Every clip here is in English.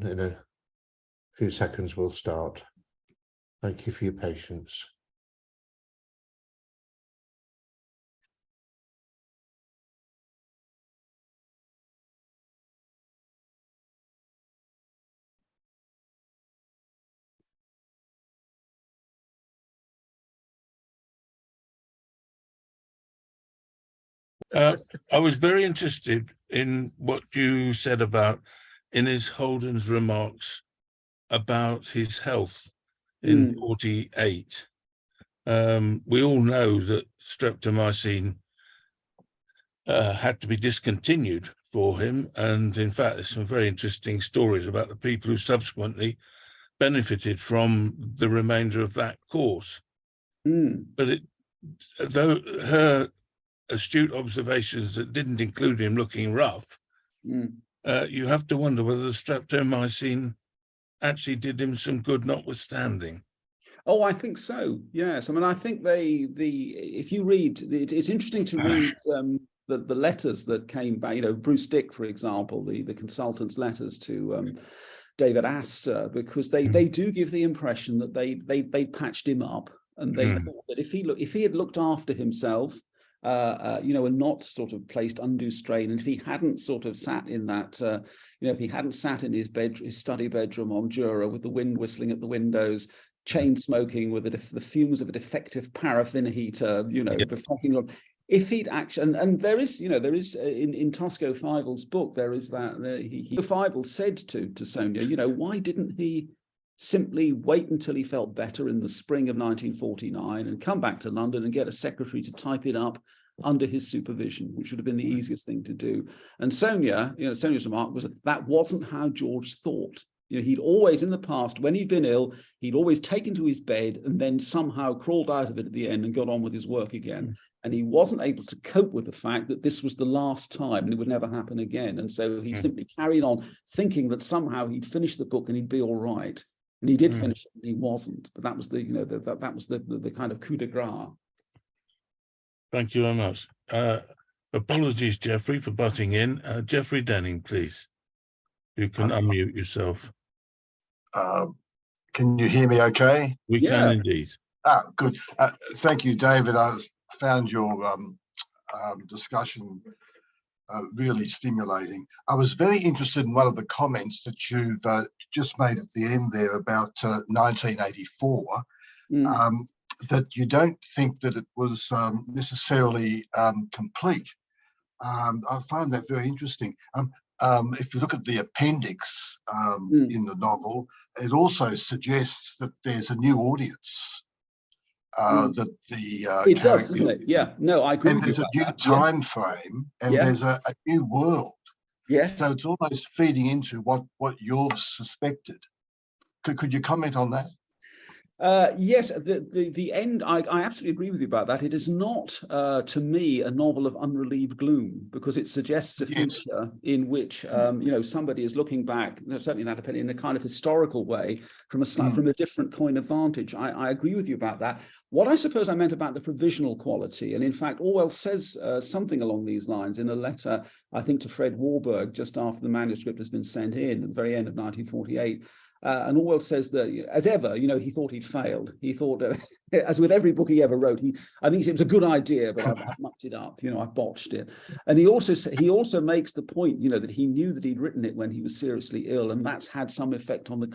In a few seconds, we'll start. Thank you for your patience. I was very interested in what you said about Innes Holden's remarks about his health in 48. We all know that streptomycin had to be discontinued for him. And in fact, there's some very interesting stories about the people who subsequently benefited from the remainder of that course. But though her astute observations that didn't include him looking rough, you have to wonder whether the streptomycin actually did him some good, notwithstanding. Oh, I think so. Yes, I mean, I think if you read, it's interesting to read the letters that came back. You know, Bruce Dick, for example, the consultant's letters to David Astor, because they do give the impression that they patched him up, and they thought that if he had looked after himself, you know, and not sort of placed undue strain, and if he hadn't sort of sat in that, you know, if he hadn't sat in his study bedroom on Jura with the wind whistling at the windows, chain smoking with the fumes of a defective paraffin heater, you know, if he'd actually, and there is, you know, there is in Tosco Fievel's book, there is that Fievel said to Sonia, you know, why didn't he simply wait until he felt better in the spring of 1949 and come back to London and get a secretary to type it up under his supervision, which would have been the easiest thing to do. And Sonia, you know, Sonia's remark was that wasn't how George thought. You know, he'd always, in the past, when he'd been ill, he'd always taken to his bed and then somehow crawled out of it at the end and got on with his work again. And he wasn't able to cope with the fact that this was the last time and it would never happen again. And so he simply carried on thinking that somehow he'd finish the book and he'd be all right. And he did finish it, and he wasn't. But that was the, you know, that was the kind of coup de grace. Thank you very much. Apologies, Geoffrey, for butting in. Geoffrey Denning, please. You can unmute yourself. Can you hear me okay? We can indeed. Good. Thank you, David. I found your discussion really stimulating. I was very interested in one of the comments that you've just made at the end there about 1984, that you don't think that it was necessarily complete. I find that very interesting. If you look at the appendix in the novel, it also suggests that there's a new audience. That it does, doesn't it? Yeah, no, I agree. And there's a new time frame, and there's a new world. Yes. So it's almost feeding into what you've suspected. Could you comment on that? Yes, the end, I absolutely agree with you about that. It is not, to me, a novel of unrelieved gloom, because it suggests a future in which, you know, somebody is looking back, certainly in that opinion, in a kind of historical way, from a different coin of vantage. I agree with you about that. What I suppose I meant about the provisional quality, and in fact, Orwell says something along these lines in a letter, I think, to Fred Warburg, just after the manuscript has been sent in at the very end of 1948. And Orwell says that, as ever, you know, he thought he'd failed. He thought, as with every book he ever wrote, I think it was a good idea, but I've mucked it up. You know, I botched it. And he also makes the point, you know, that he knew that he'd written it when he was seriously ill, and that's had some effect on the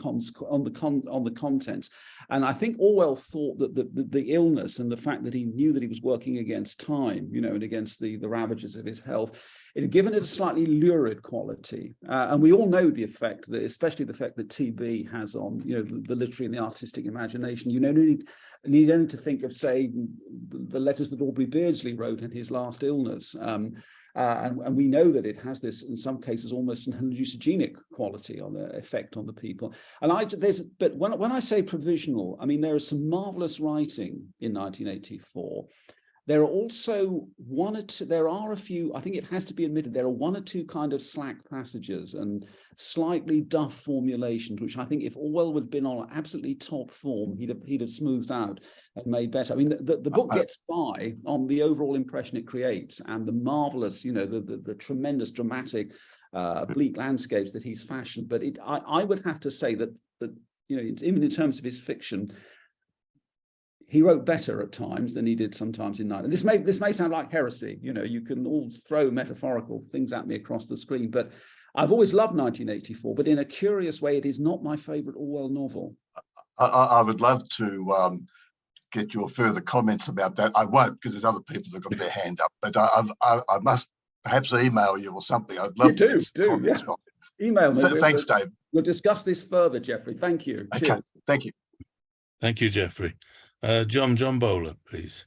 contents. And I think Orwell thought that the illness and the fact that he knew that he was working against time, you know, and against the ravages of his health, it had given it a slightly lurid quality. And we all know the effect, especially the effect that TB has on, you know, the literary and the artistic imagination. You need only to think of, say, the letters that Aubrey Beardsley wrote in his last illness. And we know that it has this, in some cases, almost an hallucinogenic quality on the effect on the people. But when I say provisional, I mean, there is some marvelous writing in 1984. There are also a few, I think it has to be admitted, there are one or two kind of slack passages and slightly duff formulations, which I think if Orwell had been on absolutely top form, he'd have smoothed out and made better. I mean, the book gets by on the overall impression it creates and the marvelous, you know, the tremendous dramatic bleak landscapes that he's fashioned. But I would have to say that you know, even in terms of his fiction, he wrote better at times than he did sometimes in night. And this may sound like heresy. You know, you can all throw metaphorical things at me across the screen, but I've always loved 1984. But in a curious way, it is not my favorite Orwell novel. I would love to get your further comments about that. I won't, because there's other people that got their hand up, but I must perhaps email you or something. I'd love to get some comments on it. Email me. Thanks, Dave. We'll discuss this further, Jeffrey. Thank you. Okay, Cheers. thank you. Thank you, Jeffrey. John Bowler, please.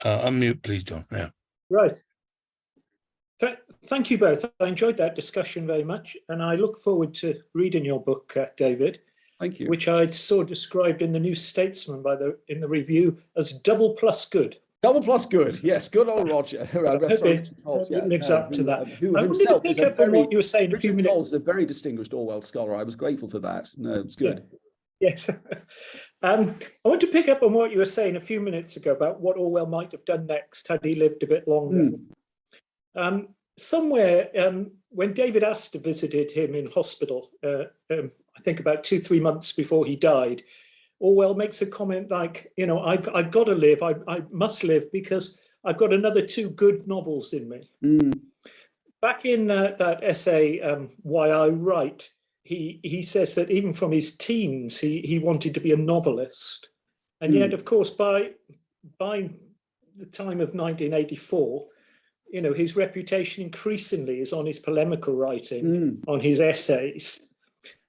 Unmute, please, John. Yeah. Right. Thank you both. I enjoyed that discussion very much, and I look forward to reading your book, David. Thank you. Which I saw described in the New Statesman in the review as double plus good. Double plus good. Yes, good old Roger. It lives up to that. Who I wanted to himself pick is a up on very, what you were saying a few Richard minutes. Cole's a very distinguished Orwell scholar. I was grateful for that. No, it's good. Yeah. Yes. I want to pick up on what you were saying a few minutes ago about what Orwell might have done next had he lived a bit longer. Somewhere, when David Astor visited him in hospital, I think about 2-3 months before he died, Orwell makes a comment like, you know, I've got to live, I must live because I've got another 2 good novels in me. Back in that essay, Why I Write, he says that even from his teens, he wanted to be a novelist. And yet, of course, by the time of 1984, you know, his reputation increasingly is on his polemical writing, on his essays.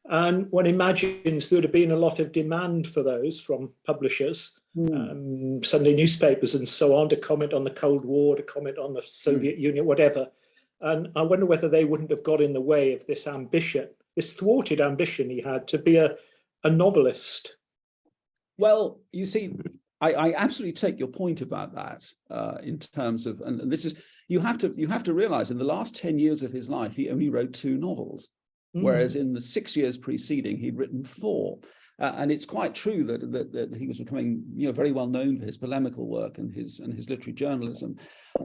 And one imagines there would have been a lot of demand for those from publishers, Sunday newspapers and so on, to comment on the Cold War, to comment on the Soviet Union, whatever. And I wonder whether they wouldn't have got in the way of this ambition, this thwarted ambition he had to be a novelist. Well, you see, I absolutely take your point about that in terms of, and this is, you have to realize in the last 10 years of his life, he only wrote 2 novels, whereas in the 6 years preceding, he'd written 4. And it's quite true that he was becoming, you know, very well known for his polemical work and his literary journalism.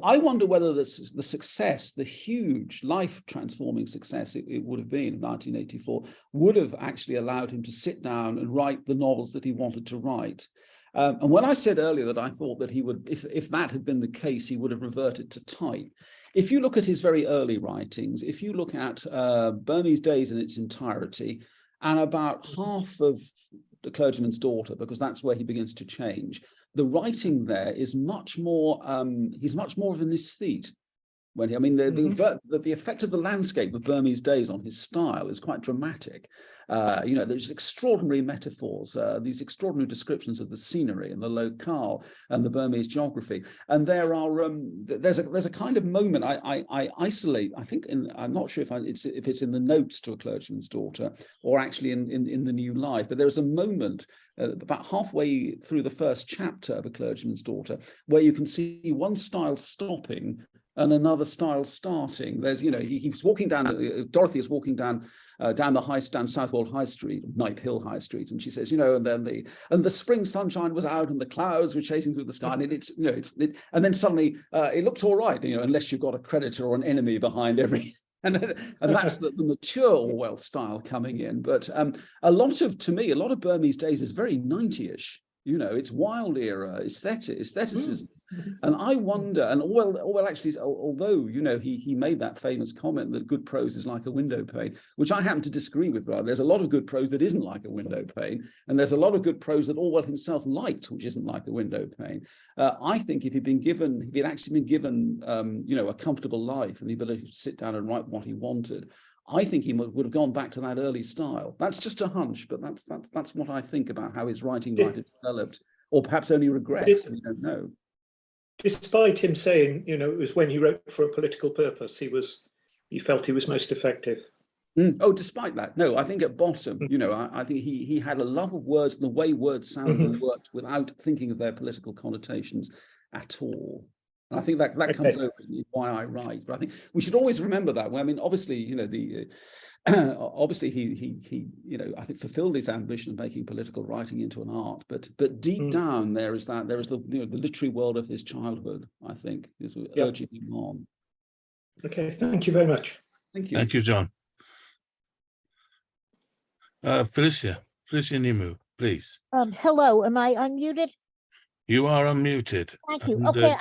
I wonder whether the success, the huge life-transforming success it would have been in 1984, would have actually allowed him to sit down and write the novels that he wanted to write. And when I said earlier that I thought that he would, if that had been the case, he would have reverted to type. If you look at his very early writings, if you look at Burmese Days in its entirety, and about half of The Clergyman's Daughter, because that's where he begins to change, the writing there is much more, he's much more of an aesthete. When I mean, the effect of the landscape of Burmese Days on his style is quite dramatic. You know, there's extraordinary metaphors, these extraordinary descriptions of the scenery and the locale and the Burmese geography. And there are there's a kind of moment I isolate. I think I'm not sure if it's in the notes to A Clergyman's Daughter or actually in the New Life, but there's a moment about halfway through the first chapter of A Clergyman's Daughter where you can see one style stopping and another style starting. There's, you know, he's walking down, Dorothy is walking down down Southwold High Street, Knight Hill High Street, and she says, you know, and the spring sunshine was out and the clouds were chasing through the sky, and it's, you know, and then suddenly it looks all right, you know, unless you've got a creditor or an enemy behind every. And that's the mature Orwell style coming in. But a lot of Burmese Days is very 90-ish. You know, it's wild era aestheticism. And I wonder, and Orwell actually, although, you know, he made that famous comment that good prose is like a window pane, which I happen to disagree with. Rather, there's a lot of good prose that isn't like a window pane, and there's a lot of good prose that Orwell himself liked, which isn't like a window pane. I think if he'd actually been given, you know, a comfortable life and the ability to sit down and write what he wanted, I think he would have gone back to that early style. That's just a hunch, but that's what I think about how his writing might have developed, or perhaps only regressed. We don't know. Despite him saying, you know, it was when he wrote for a political purpose, he felt he was most effective. Oh, despite that, no, I think at bottom, you know, I think he had a love of words and the way words sounded and worked without thinking of their political connotations at all. And I think that comes over in why I write. But I think we should always remember that. Well, I mean, obviously, you know, obviously he you know, I think fulfilled his ambition of making political writing into an art. But deep down there is the you know, the literary world of his childhood. I think is urging him on. Okay, thank you very much. Thank you. Thank you, John. Felicia Nimu, please. Hello, am I unmuted? You are unmuted. Thank you. And, Okay,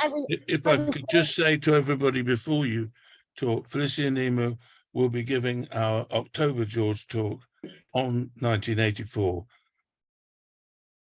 if I could just say to everybody before you talk, Felicia Nimu will be giving our October George talk on 1984.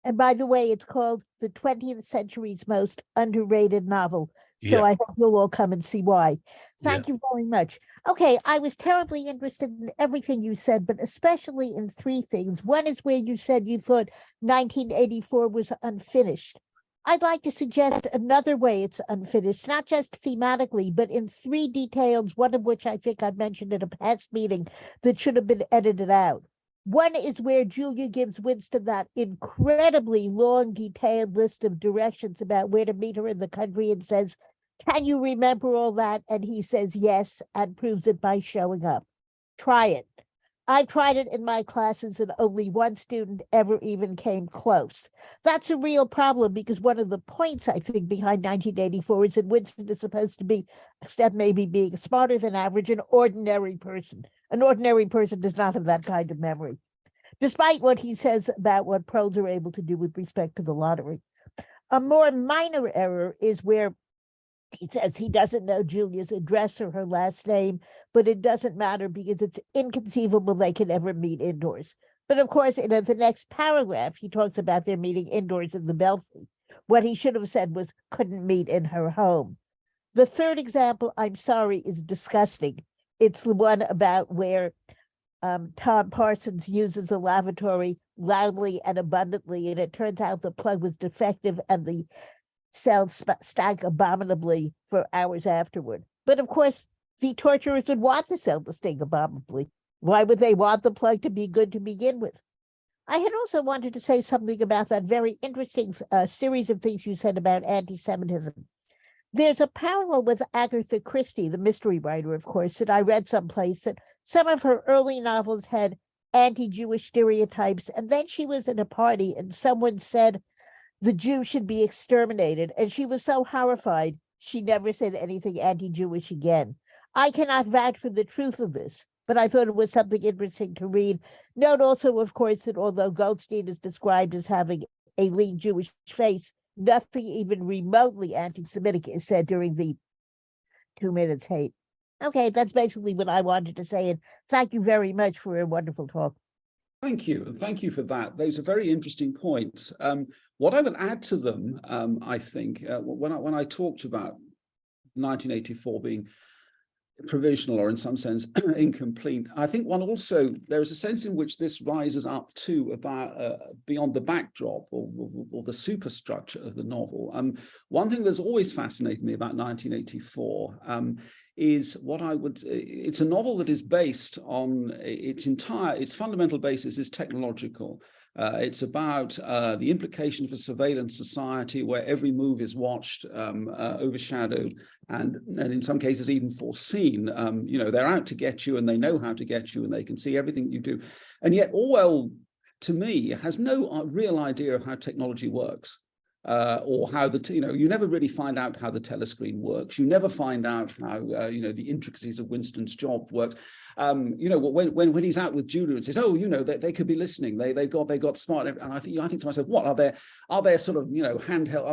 and by the way, it's called The 20th Century's Most Underrated Novel. So Yeah. I hope you'll all come and see why. Thank Yeah. you very much. Okay, I was terribly interested in everything you said, but especially in three things. One is where you said you thought 1984 was unfinished. I'd like to suggest another way it's unfinished, not just thematically, but in three details, one of which I think I mentioned at a past meeting that should have been edited out. One is where Julia gives Winston that incredibly long, detailed list of directions about where to meet her in the country and says, "Can you remember all that?" And he says yes, and proves it by showing up. Try it. I tried it in my classes and only one student ever even came close. That's a real problem because one of the points I think behind 1984 is that Winston is supposed to be, except maybe being smarter than average, an ordinary person. An ordinary person does not have that kind of memory, despite what he says about what pros are able to do with respect to the lottery. A more minor error is where he says he doesn't know Julia's address or her last name, but it doesn't matter because it's inconceivable they can ever meet indoors. But of course, in the next paragraph, he talks about their meeting indoors in the Belfry. What he should have said was couldn't meet in her home. The third example, I'm sorry, is disgusting. It's the one about where Tom Parsons uses a lavatory loudly and abundantly, and it turns out the plug was defective and the cells stank abominably for hours afterward. But of course, the torturers would want the cell to stink abominably. Why would they want the plug to be good to begin with? I had also wanted to say something about that very interesting series of things you said about anti-Semitism. There's a parallel with Agatha Christie, the mystery writer, of course, that I read someplace that some of her early novels had anti-Jewish stereotypes, and then she was at a party and someone said the Jew should be exterminated, and she was so horrified she never said anything anti-Jewish again. I cannot vouch for the truth of this, but I thought it was something interesting to read. Note also, of course, that although Goldstein is described as having a lean Jewish face, nothing even remotely anti-Semitic is said during the 2 minutes hate. Okay, that's basically what I wanted to say, and thank you very much for a wonderful talk. Thank you, and thank you for that. Those are very interesting points. What I would add to them, I think, when I talked about 1984 being provisional or in some sense incomplete, I think there is a sense in which this rises up to about beyond the backdrop or the superstructure of the novel. One thing that's always fascinated me about 1984 is it's a novel that is based on its fundamental basis is technological. It's about the implication of a surveillance society where every move is watched, overshadowed, and in some cases even foreseen. They're out to get you and they know how to get you and they can see everything you do. And yet Orwell, to me, has no real idea of how technology works. Or how you never really find out how the telescreen works. You never find out how the intricacies of Winston's job works. When he's out with Julia and says, "Oh, they could be listening. They got smart." And I think to myself, what are there sort of handheld?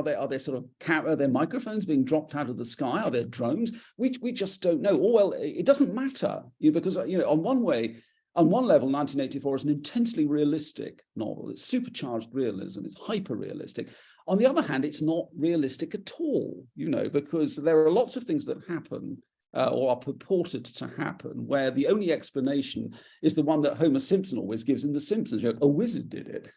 Are there microphones being dropped out of the sky? Are there drones? We just don't know. Orwell, it doesn't matter because on one level, 1984 is an intensely realistic novel. It's supercharged realism. It's hyper realistic. On the other hand, it's not realistic at all, because there are lots of things that happen or are purported to happen where the only explanation is the one that Homer Simpson always gives in The Simpsons. A wizard did it,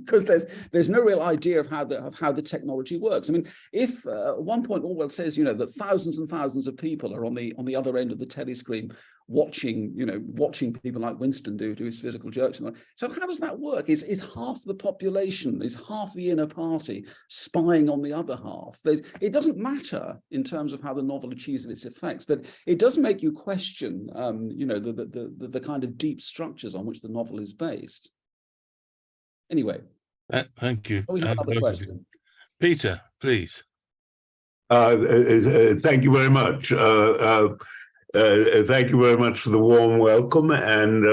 because there's no real idea of how the technology works. I mean, if at one point Orwell says, that thousands and thousands of people are on the other end of the telescreen watching, watching people like Winston do his physical jokes. So how does that work? Is half the population, is half the inner party spying on the other half? It doesn't matter in terms of how the novel achieves its effects, but it does make you question, the kind of deep structures on which the novel is based. Anyway. Thank you. We have another question. Peter, please. Thank you very much. Thank you very much for the warm welcome and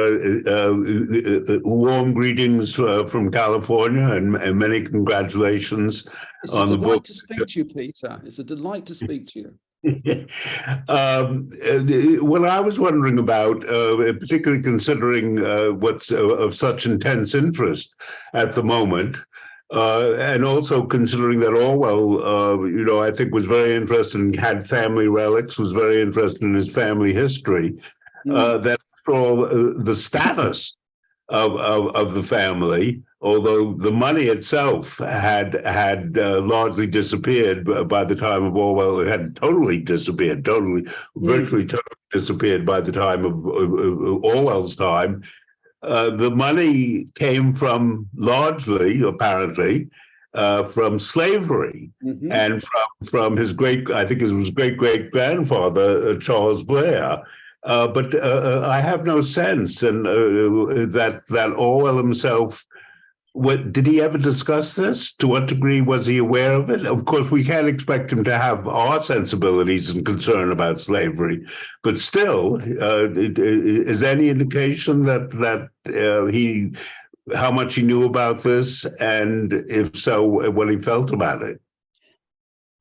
warm greetings from California and many congratulations on the book. It's a delight to speak to you, Peter. It's a delight to speak to you. What I was wondering about, particularly considering what's of such intense interest at the moment, and also considering that Orwell, I think was very interested and had family relics, was very interested in his family history, that for all the status of the family, although the money itself had largely disappeared by the time of Orwell. It had totally disappeared, virtually totally disappeared by the time of Orwell's time. The money came from largely, apparently, from slavery and from his I think it was great-great-grandfather, Charles Blair. But I have no sense that Orwell himself, did he ever discuss this? To what degree was he aware of it? Of course, we can't expect him to have our sensibilities and concern about slavery, but still, is any indication that how much he knew about this, and if so, what he felt about it?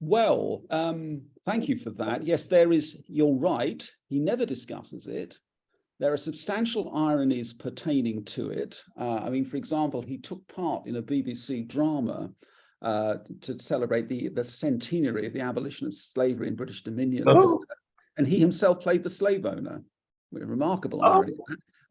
Well, thank you for that. Yes, you're right. He never discusses it. There are substantial ironies pertaining to it. For example, he took part in a BBC drama to celebrate the centenary of the abolition of slavery in British dominions. Oh. And he himself played the slave owner. Remarkable irony,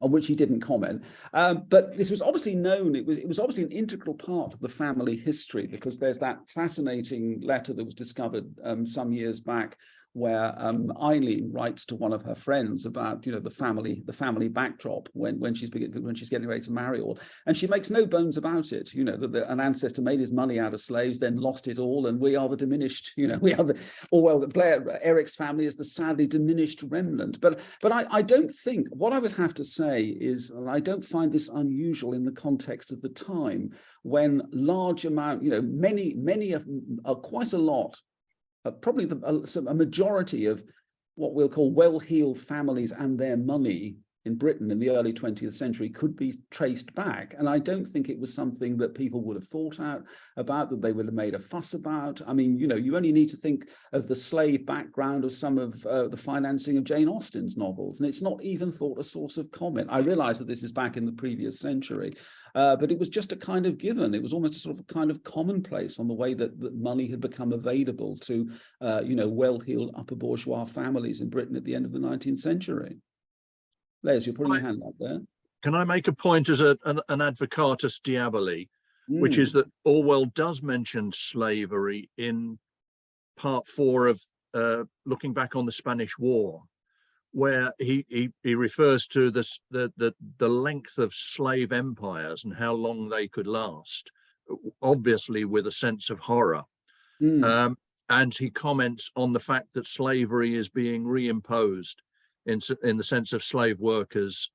on which he didn't comment. But this was obviously known. It was obviously an integral part of the family history, because there's that fascinating letter that was discovered some years back, where Eileen writes to one of her friends about the family backdrop when she's getting ready to marry all, and she makes no bones about it. That an ancestor made his money out of slaves, then lost it all, and we are the diminished. We are Eric's family is the sadly diminished remnant. But I don't think, what I would have to say is, and I don't find this unusual in the context of the time, when large amount, many of quite a lot. Probably a majority of what we'll call well-heeled families and their money in Britain in the early 20th century could be traced back. And I don't think it was something that people would have thought out about, that they would have made a fuss about. You only need to think of the slave background of some of the financing of Jane Austen's novels, and it's not even thought a source of comment. I realize that this is back in the previous century, but it was just a kind of given. It was almost a sort of kind of commonplace on the way that money had become available to, well-heeled upper bourgeois families in Britain at the end of the 19th century. Les, you're putting your hand up there. Can I make a point as an advocatus diaboli, which is that Orwell does mention slavery in part 4 of Looking Back on the Spanish War, where he refers to the length of slave empires and how long they could last, obviously with a sense of horror. And he comments on the fact that slavery is being reimposed in the sense of slave workers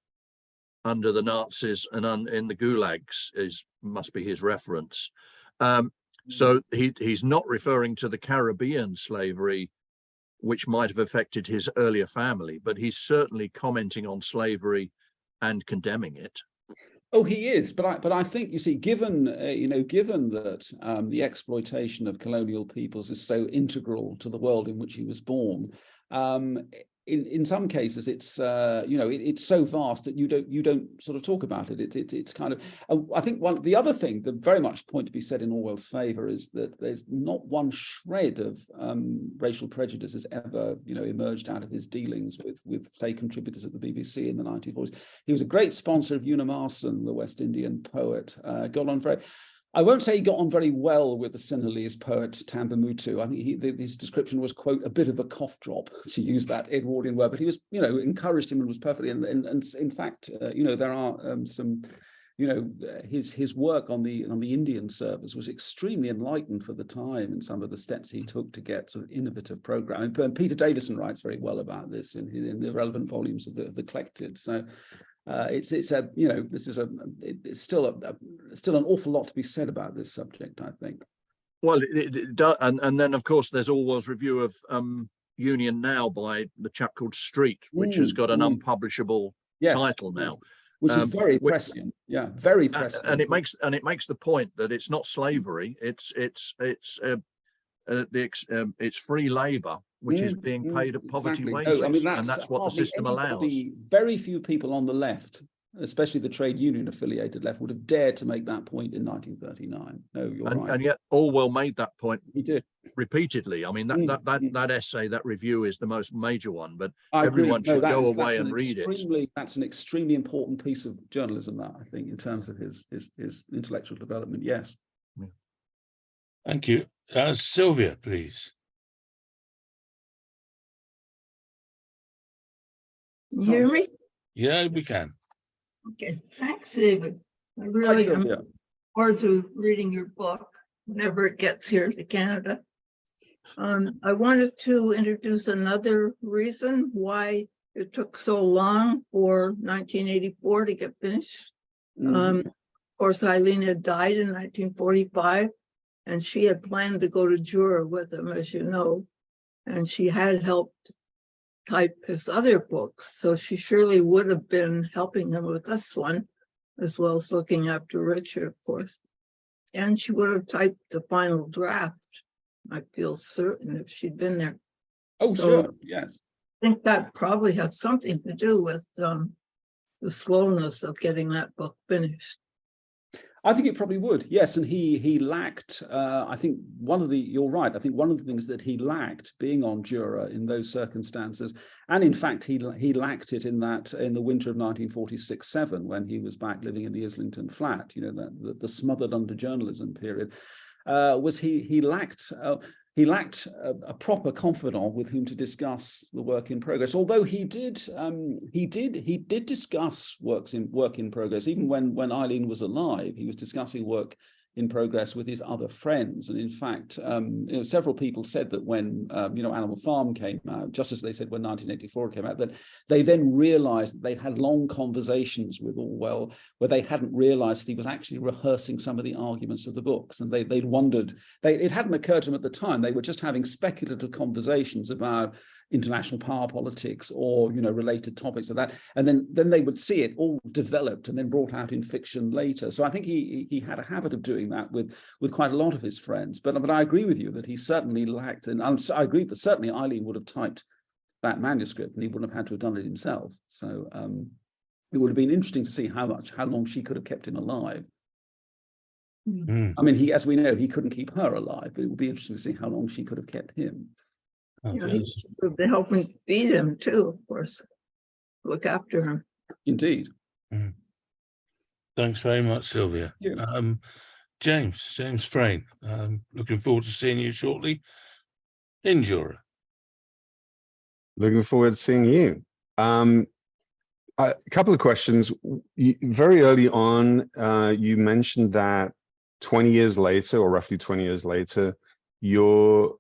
under the Nazis and in the gulags must be his reference. So he's not referring to the Caribbean slavery, which might have affected his earlier family, but he's certainly commenting on slavery and condemning it. Oh, he is, but I think, you see, given that the exploitation of colonial peoples is so integral to the world in which he was born, in some cases it's it's so vast that you don't sort of talk about it. It's kind of, I think the other thing, the very much point to be said in Orwell's favor, is that there's not one shred of racial prejudice has ever emerged out of his dealings with say contributors at the BBC in the 1940s. He was a great sponsor of Una Marson, the West Indian poet. Got on very. I won't say he got on very well with the Sinhalese poet Tambamutu. I think his description was, quote, a bit of a cough drop, to use that Edwardian word, but he was, you know, encouraged him and was perfectly, and in fact, you know, there are some, you know, his work on the Indian servers was extremely enlightened for the time, and some of the steps he took to get sort of innovative programming. And Peter Davison writes very well about this in the relevant volumes of the Collected. So it's a, you know, this is it's still an awful lot to be said about this subject, I think. Well, it does, and then of course there's Orwell's review of Union Now by the chap called Street, which has got an unpublishable title now, which is very prescient. Yeah, very prescient. And it makes the point that it's not slavery; it's free labor, which is being paid at poverty wages, I mean, and that's what the system allows. Very few people on the left, especially the trade union affiliated left, would have dared to make that point in 1939. No, you're right. And yet Orwell made that point. He did repeatedly. I mean, that essay, that review is the most major one, but I everyone agree. should go away and read it. That's an extremely important piece of journalism, that, I think, in terms of his intellectual development. Yes. Yeah. Thank you. Sylvia, please. You hear me? Yeah, we can. Okay, thanks, David. I really am looking forward to reading your book whenever it gets here to Canada. I wanted to introduce another reason why it took so long for 1984 to get finished. Of course, Eileen had died in 1945, and she had planned to go to Jura with him, as you know, and she had helped type his other books, so she surely would have been helping him with this one, as well as looking after Richard, of course. And she would have typed the final draft, I feel certain, if she'd been there. Oh, so, sure, yes. I think that probably had something to do with the slowness of getting that book finished. I think it probably would, yes. And he lacked, I think you're right, I think one of the things that he lacked being on Jura in those circumstances, and in fact he lacked it in the winter of 1946-7, when he was back living in the Islington flat, you know, the smothered under journalism period, was he lacked a proper confidant with whom to discuss the work in progress. Although he did discuss work in progress, even when Eileen was alive. He was discussing work in progress with his other friends. And in fact, you know, several people said that when you know, Animal Farm came out, just as they said when 1984 came out, that they then realized that they'd had long conversations with Orwell where they hadn't realized that he was actually rehearsing some of the arguments of the books, and they'd wondered, it hadn't occurred to them at the time. They were just having speculative conversations about international power politics or, you know, related topics of that, and then they would see it all developed and then brought out in fiction later. So I think he had a habit of doing that with quite a lot of his friends. But I agree with you that he certainly lacked, and I agree that certainly Eileen would have typed that manuscript and he wouldn't have had to have done it himself. So it would have been interesting to see how long she could have kept him alive. I mean, as we know, he couldn't keep her alive, but it would be interesting to see how long she could have kept him. Yeah, he should be helping feed him too, of course. Look after him. Indeed. Thanks very much, Sylvia. James Frayne, looking forward to seeing you shortly in Jura. Looking forward to seeing you. A couple of questions. Very early on, you mentioned that 20 years later, or roughly 20 years later, your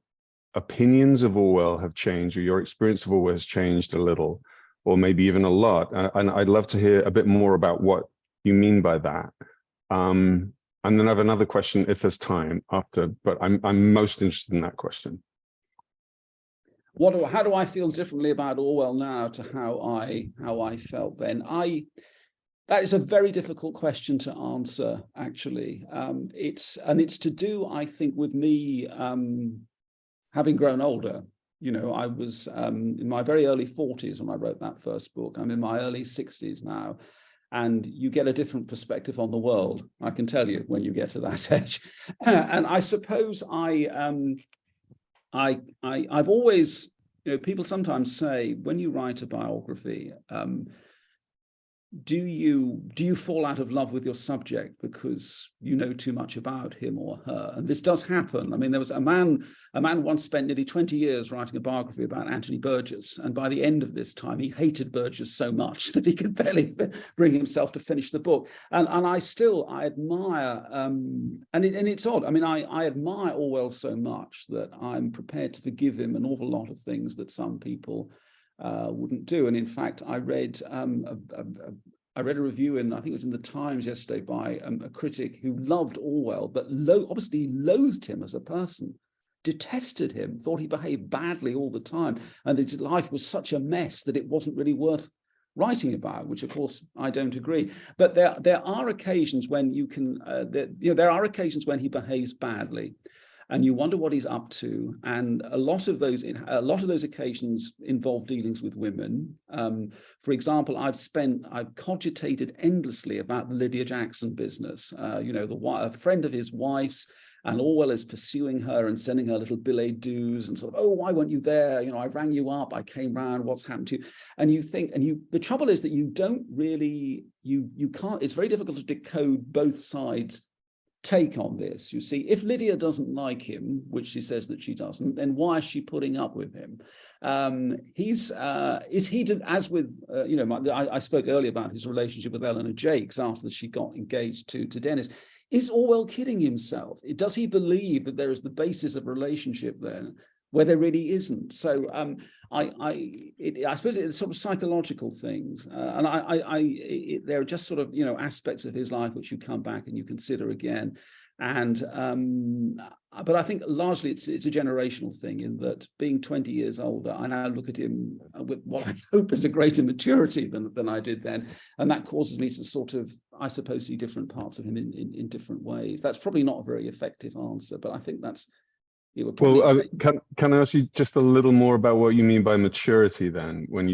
opinions of Orwell have changed, or your experience of Orwell has changed a little, or maybe even a lot. And I'd love to hear a bit more about what you mean by that. And then I have another question if there's time after, but I'm most interested in that question. How do I feel differently about Orwell now to how I felt then? That is a very difficult question to answer, actually. It's to do, I think, with me having grown older. You know, I was in my very early 40s when I wrote that first book. I'm in my early 60s now, and you get a different perspective on the world, I can tell you, when you get to that age. And I suppose I've always, you know, people sometimes say when you write a biography, do you fall out of love with your subject because you know too much about him or her? And this does happen. I mean, there was a man once spent nearly 20 years writing a biography about Anthony Burgess, and by the end of this time he hated Burgess so much that he could barely bring himself to finish the book. And I admire and it's odd, I mean, I admire Orwell so much that I'm prepared to forgive him an awful lot of things that some people wouldn't do. And in fact, I read a review in, I think it was in the Times yesterday, by a critic who loved Orwell, but obviously loathed him as a person, detested him, thought he behaved badly all the time, and his life was such a mess that it wasn't really worth writing about, which of course I don't agree. But there are occasions when you can, there are occasions when he behaves badly, and you wonder what he's up to. And a lot of those occasions involve dealings with women. For example, I've cogitated endlessly about the Lydia Jackson business. A friend of his wife's, and Orwell is pursuing her and sending her little billet doux and sort of, oh, why weren't you there? I rang you up, I came round, what's happened to you? And you think, the trouble is that you don't really, you can't, it's very difficult to decode both sides' take on this. You see, if Lydia doesn't like him, which she says that she doesn't, then why is she putting up with him? Is he to, as with I spoke earlier about his relationship with Eleanor Jakes after she got engaged to Dennis. Is Orwell kidding himself? Does he believe that there is the basis of relationship there where there really isn't? So I suppose it's sort of psychological things, and there are just sort of aspects of his life which you come back and you consider again, and but I think largely it's a generational thing, in that being 20 years older, I now look at him with what I hope is a greater maturity than I did then, and that causes me to sort of, I suppose, see different parts of him in different ways. That's probably not a very effective answer, but I think that's. Well, can I ask you just a little more about what you mean by maturity then, when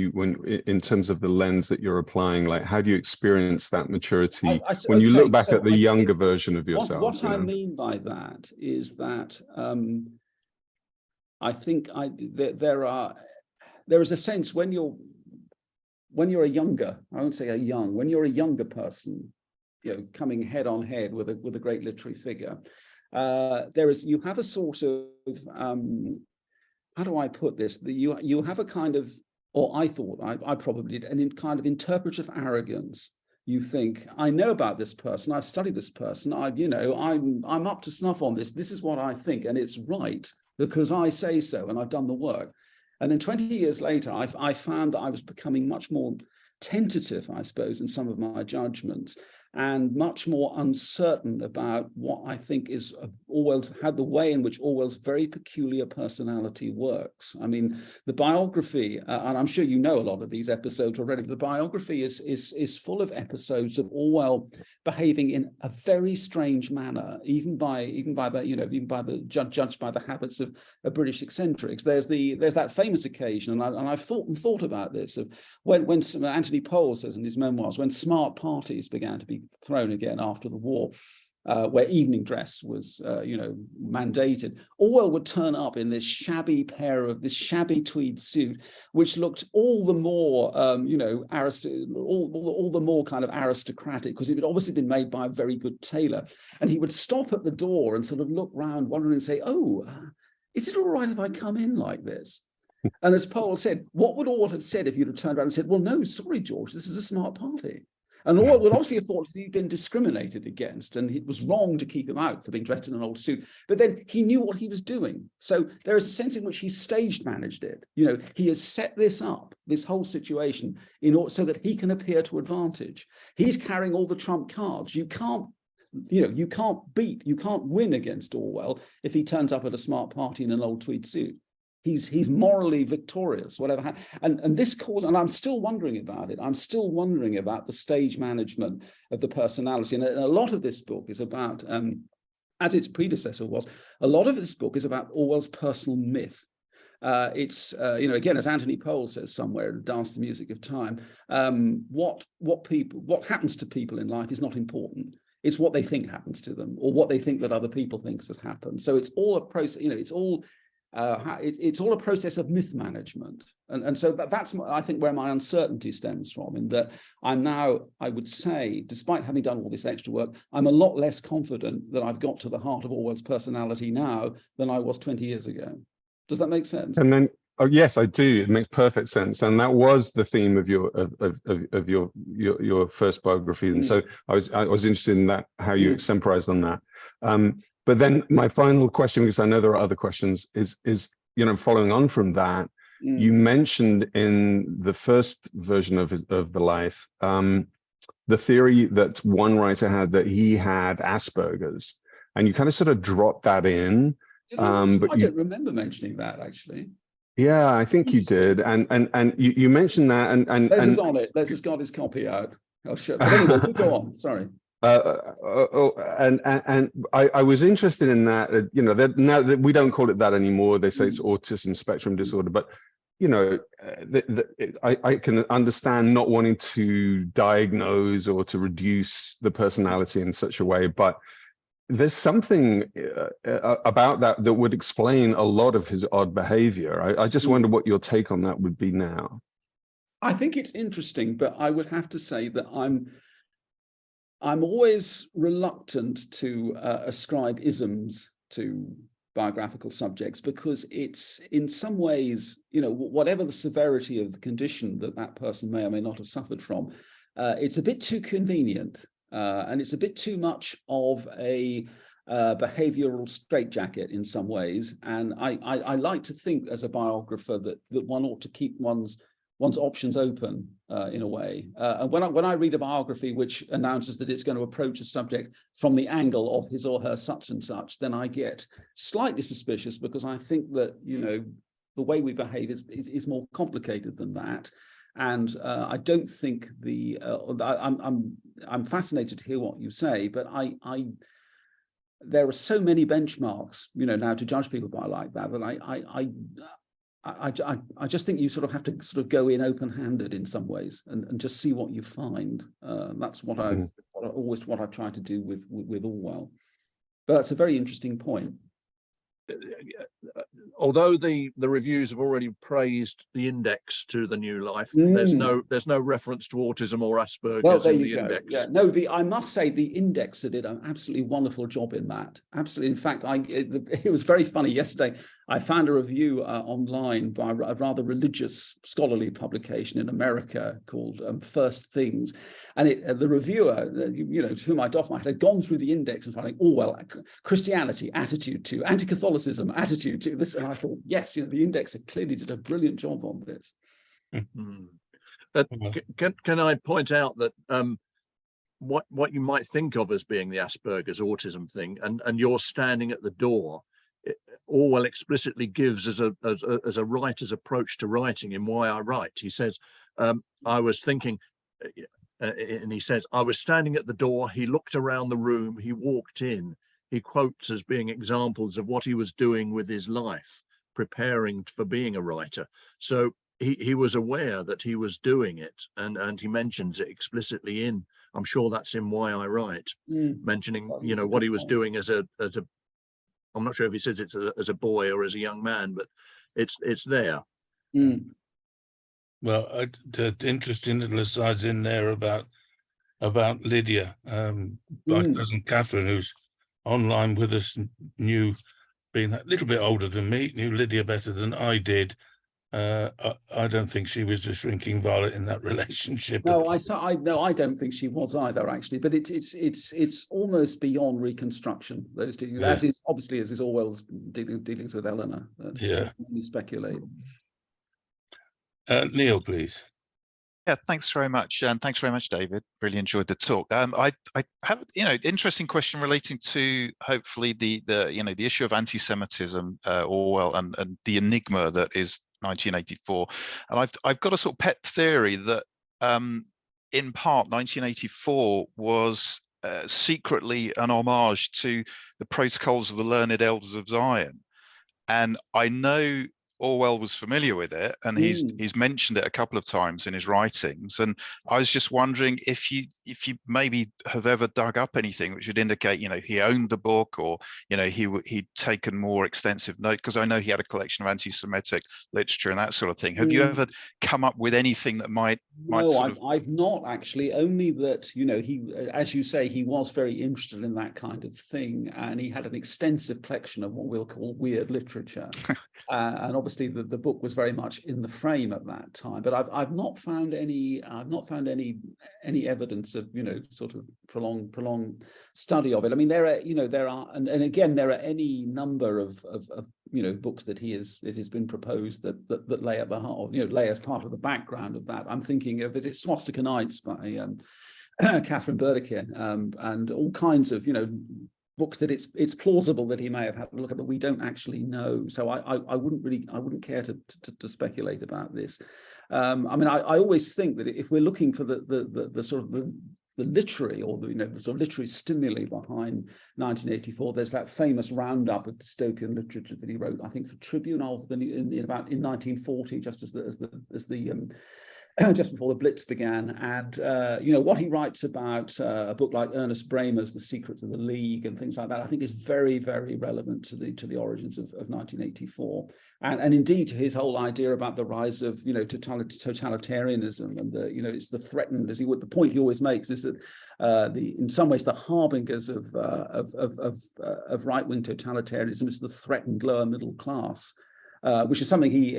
in terms of the lens that you're applying, like how do you experience that maturity when you look back at the younger version of yourself? What I mean by that is that I think there is a sense when you're a younger, I won't say when you're a younger person, coming head on head with a great literary figure. You have a sort of how do I put this? You have a kind of, or I thought I probably did, an kind of interpretive arrogance. You think, I know about this person, I've studied this person, I'm up to snuff on this. This is what I think, and it's right because I say so, and I've done the work. And then 20 years later, I found that I was becoming much more tentative, I suppose, in some of my judgments, and much more uncertain about what I think is the way in which Orwell's very peculiar personality works. I mean, the biography, and I'm sure you know a lot of these episodes already, the biography is full of episodes of Orwell behaving in a very strange manner, even by the judged by the habits of British eccentrics. There's that famous occasion, and I've thought about this, of when Anthony Powell says in his memoirs, when smart parties began to be thrown again after the war, where evening dress was mandated, Orwell would turn up in this shabby tweed suit, which looked all the more all the more kind of aristocratic, because it had obviously been made by a very good tailor. And he would stop at the door and sort of look round, wondering, and say, "Oh, is it all right if I come in like this?" And as Powell said, what would Orwell have said if you'd have turned around and said, "Well, no, sorry, George, this is a smart party"? And Orwell would obviously have thought he'd been discriminated against, and it was wrong to keep him out for being dressed in an old suit. But then he knew what he was doing. So there is a sense in which he stage managed it. He has set this up, this whole situation, in order so that he can appear to advantage. He's carrying all the trump cards. You can't win against Orwell if he turns up at a smart party in an old tweed suit. He's morally victorious, whatever. And this cause, and I'm still wondering about it. I'm still wondering about the stage management of the personality. And a lot of this book is about, as its predecessor was, a lot of this book is about Orwell's personal myth. It's again, as Anthony Powell says somewhere, Dance the Music of Time, what happens to people in life is not important. It's what they think happens to them, or what they think that other people think has happened. So it's all a process. It's all a process of myth management. And so that's, I think, where my uncertainty stems from, in that I'm now, I would say, despite having done all this extra work, I'm a lot less confident that I've got to the heart of Orwell's personality now than I was 20 years ago. Does that make sense? And then, oh yes, I do. It makes perfect sense, and that was the theme of your first biography. And so I was interested in that, how you extemporized on that. But then my final question, because I know there are other questions, is following on from that. You mentioned in the first version of the life, the theory that one writer had that he had Asperger's, and you kind of sort of dropped that in. But I don't remember mentioning that, actually. Yeah, I think you did, and you mentioned that, and Les is on it. Les has got his copy out. I'll show. But anyway, you go on. Sorry. And I was interested in that. That now that we don't call it that anymore, they say it's autism spectrum disorder. But I can understand not wanting to diagnose or to reduce the personality in such a way, but there's something about that would explain a lot of his odd behavior. I just wonder what your take on that would be now. I think it's interesting, but I would have to say that I'm always reluctant to ascribe isms to biographical subjects, because it's, in some ways, whatever the severity of the condition that person may or may not have suffered from, it's a bit too convenient. And it's a bit too much of a behavioral straitjacket in some ways. And I like to think, as a biographer, that one ought to keep one's options open in a way. And when I read a biography which announces that it's going to approach a subject from the angle of his or her such and such, then I get slightly suspicious, because I think that the way we behave is more complicated than that. And I don't think I'm fascinated to hear what you say, but there are so many benchmarks, now to judge people by like that, that I just think you sort of have to sort of go in open-handed in some ways and just see what you find. That's what I've tried to do with Orwell. But that's a very interesting point. Although the reviews have already praised the index to the new life, there's no reference to autism or Asperger's in the index. Yeah, no, I must say the index did an absolutely wonderful job in that. Absolutely. In fact, it was very funny. Yesterday, I found a review online by a rather religious scholarly publication in America called First Things. And the reviewer, to whom I doff my hat, had gone through the index and finding Orwell, Christianity, attitude to, anti-Catholicism, attitude to this. And I thought, yes, the index clearly did a brilliant job on this. Can I point out that what you might think of as being the Asperger's autism thing, and you're standing at the door, Orwell explicitly gives as a writer's approach to writing in Why I Write. He says, I was thinking, and he says, I was standing at the door, he looked around the room, he walked in. He quotes as being examples of what he was doing with his life, preparing for being a writer. So he was aware that he was doing it, and he mentions it explicitly in, I'm sure that's in Why I Write, mentioning, what he was doing as a I'm not sure if he says it's as a boy or as a young man, but it's there. Well, the interesting little asides in there about Lydia, my cousin Catherine, who's online with us, being a little bit older than me, knew Lydia better than I did. I don't think she was a shrinking violet in that relationship. No, I don't think she was either, actually. But it's almost beyond reconstruction, those dealings, as is Orwell's dealings with Eleanor. We speculate. Neil, please. Yeah, thanks very much, and thanks very much, David. Really enjoyed the talk. I have interesting question relating to hopefully the issue of anti-Semitism, Orwell, and the enigma that is 1984. And I've got a sort of pet theory that in part 1984 was secretly an homage to the protocols of the learned elders of Zion. And I know Orwell was familiar with it, and he's mentioned it a couple of times in his writings. And I was just wondering if you maybe have ever dug up anything which would indicate, you know, he owned the book, or, you know, he'd taken more extensive note, because I know he had a collection of anti-Semitic literature and that sort of thing. Have you ever come up with anything that might No, I've not actually. Only that, you know, he, as you say, he was very interested in that kind of thing, and he had an extensive collection of what we'll call weird literature. And obviously the book was very much in the frame at that time, but I've not found any evidence of, you know, sort of prolonged study of it. I mean, there are and again, there are any number of you know, books that it has been proposed that lay at the heart, you know, lay as part of the background of that. I'm thinking of, is it Swastika Nights by Catherine Burdekin, and all kinds of, you know, books that it's plausible that he may have had a look at, but we don't actually know. So I wouldn't care to speculate about this. I mean, I always think that if we're looking for the sort of the literary, or the, you know, the sort of literary stimuli behind 1984, there's that famous roundup of dystopian literature that he wrote, I think, for Tribune in 1940, just as the just before the Blitz began. And you know, what he writes about a book like Ernest Bramer's The Secrets of the League and things like that, I think is very, very relevant to the origins of 1984, and indeed to his whole idea about the rise of, you know, totalitarianism, and the, you know, it's the threatened, the point he always makes is that in some ways the harbingers of right-wing totalitarianism is the threatened lower middle class. Which is something he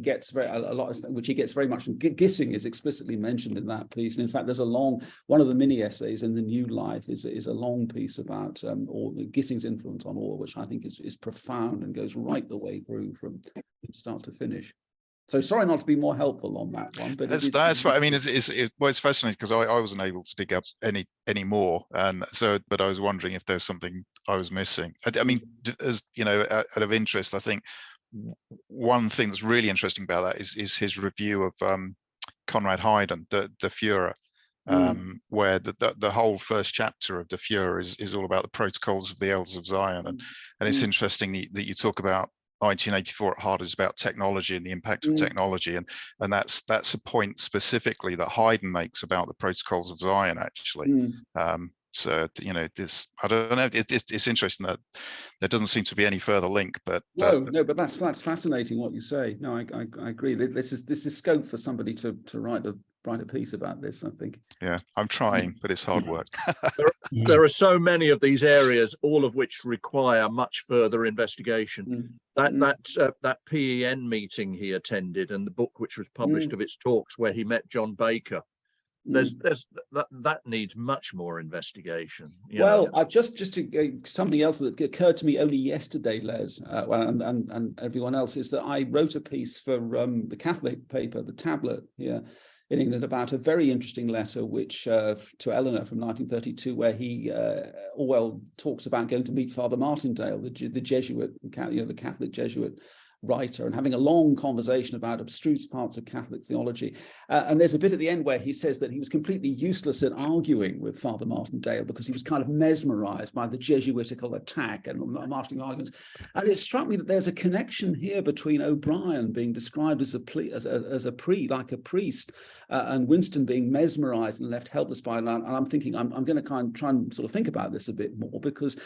gets which he gets very much from Gissing, is explicitly mentioned in that piece. And in fact, there's one of the mini essays in The New Life is a long piece about Gissing's influence on Orwell, which I think is profound and goes right the way through from start to finish. So sorry not to be more helpful on that one, but that's right. I mean, it's fascinating, because I wasn't able to dig up any more, and so, but I was wondering if there's something I was missing. I mean, as you know, out of interest, I think one thing that's really interesting about that is his review of Conrad Hayden, the Führer, where the whole first chapter of the Führer is all about the protocols of the Elders of Zion, and it's interesting that you talk about 1984 at heart is about technology and the impact of technology, and that's a point specifically that Hayden makes about the protocols of Zion, actually. So, you know, this, I don't know, it's interesting that there doesn't seem to be any further link, but no, but that's fascinating what you say. No, I agree. This is scope for somebody to write a piece about this, I think. Yeah, I'm trying, but it's hard work. There are so many of these areas, all of which require much further investigation. That PEN meeting he attended, and the book which was published of its talks, where he met John Baker, that needs much more investigation. Well, I've just something else that occurred to me only yesterday, Les, and everyone else, is that I wrote a piece for the Catholic paper, The Tablet, here in England, about a very interesting letter which to Eleanor from 1932, where Orwell talks about going to meet Father Martindale, the Jesuit, you know, the Catholic Jesuit writer, and having a long conversation about abstruse parts of Catholic theology. And there's a bit at the end where he says that he was completely useless at arguing with Father Martindale, because he was kind of mesmerized by the Jesuitical attack and Martin's arguments. And it struck me that there's a connection here between O'Brien being described as a priest, and Winston being mesmerized and left helpless by that. And I'm thinking, I'm going to try and sort of think about this a bit more, because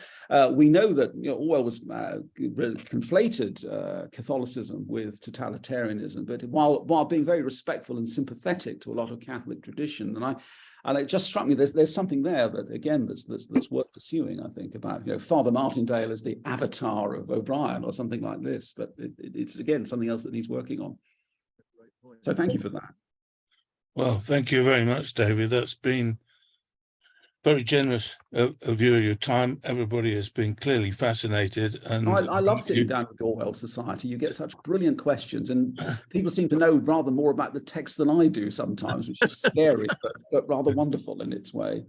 we know that, you know, Orwell was conflated Catholicism with totalitarianism, but while being very respectful and sympathetic to a lot of Catholic tradition. And it just struck me there's something there that, again, that's worth pursuing, I think, about, you know, Father Martindale as the avatar of O'Brien or something like this. But it's again something else that needs working on. So thank you for that. Well, thank you very much, David. That's been very generous of your time. Everybody has been clearly fascinated. And I love sitting down with Orwell Society. You get such brilliant questions, and people seem to know rather more about the text than I do sometimes, which is scary, but rather wonderful in its way.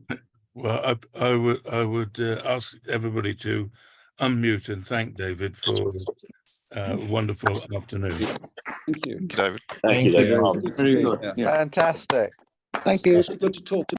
Well, I would ask everybody to unmute and thank David for a wonderful afternoon. Thank you, David. Thank you, David. Very good. Fantastic. Thank you. Good to talk to